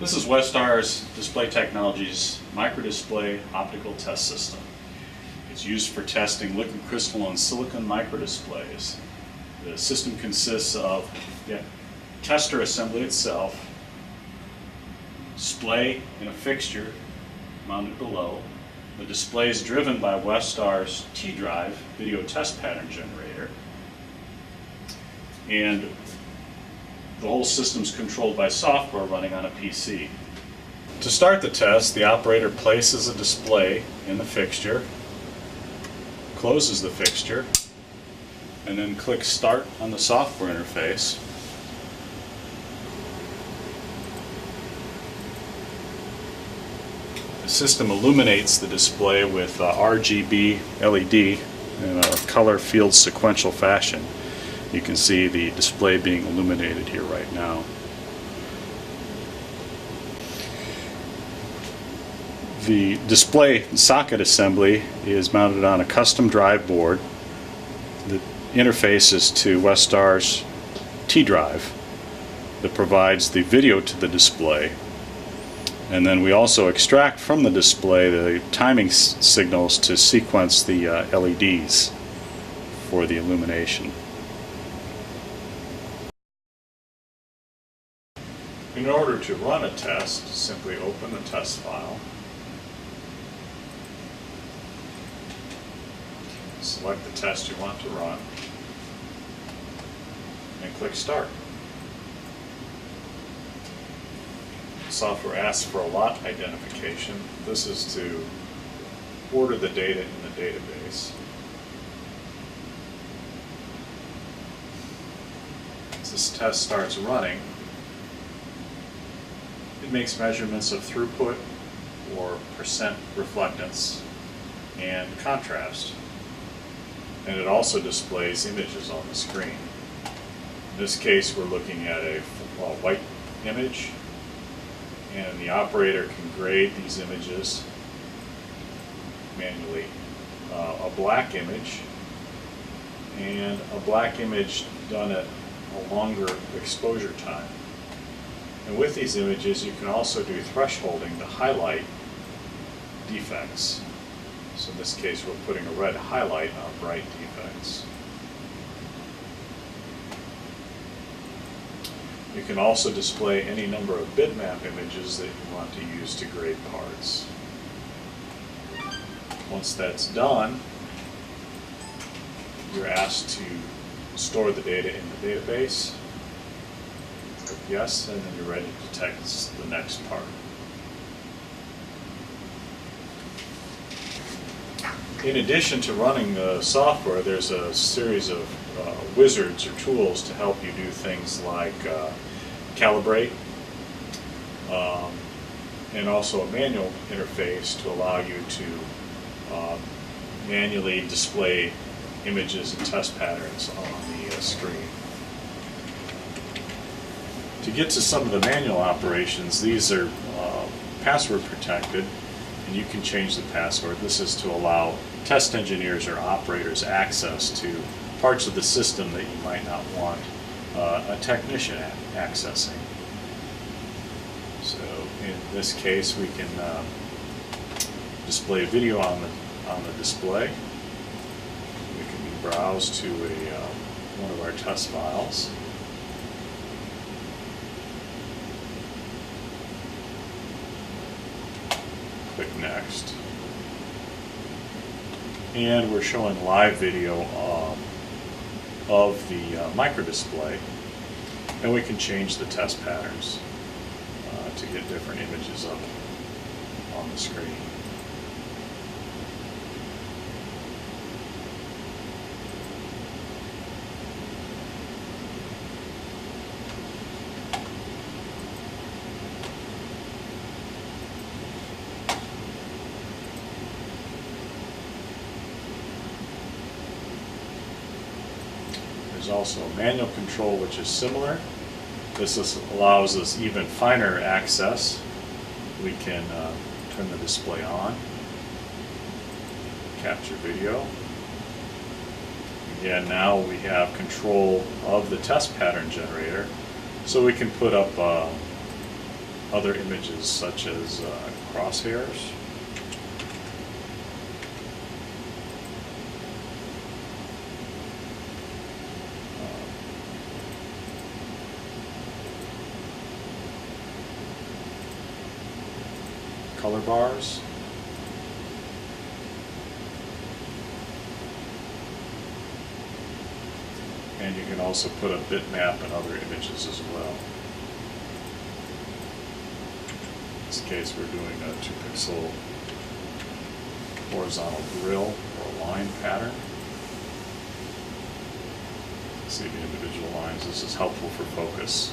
This is Westar's Display Technologies microdisplay optical test system. It's used for testing liquid crystalline silicon microdisplays. The system consists of the tester assembly itself, display in a fixture mounted below. The display is driven by Westar's T-Drive video test pattern generator, and the whole system is controlled by software running on a PC. To start the test, the operator places a display in the fixture, closes the fixture, and then clicks Start on the software interface. The system illuminates the display with RGB LED in a color field sequential fashion. You can see the display being illuminated here right now. The display socket assembly is mounted on a custom drive board. The interface is to Westar's T-Drive that provides the video to the display. And then we also extract from the display the timing signals to sequence the LEDs for the illumination. In order to run a test, simply open the test file, select the test you want to run, and click Start. The software asks for a lot identification. This is to order the data in the database. As this test starts running, it makes measurements of throughput or percent reflectance and contrast. And it also displays images on the screen. In this case, we're looking at a white image, and the operator can grade these images manually. A black image, and a black image done at a longer exposure time. And with these images, you can also do thresholding to highlight defects. So in this case, we're putting a red highlight on bright defects. You can also display any number of bitmap images that you want to use to grade parts. Once that's done, you're asked to store the data in the database. Click yes, and then you're ready to test the next part. In addition to running the software, there's a series of wizards or tools to help you do things like calibrate, and also a manual interface to allow you to manually display images and test patterns on the screen. To get to some of the manual operations, these are password protected, and you can change the password. This is to allow test engineers or operators access to parts of the system that you might not want a technician accessing. So in this case, we can display video on the display. We can browse to one of our test files. Click Next. And we're showing live video of the microdisplay, and we can change the test patterns to get different images up on the screen. There's also a manual control which is similar. This allows us even finer access. We can turn the display on, capture video. Again, now we have control of the test pattern generator, so we can put up other images such as crosshairs. Color bars. And you can also put a bitmap and other images as well. In this case, we're doing a 2-pixel horizontal grill or line pattern. See the individual lines. This is helpful for focus.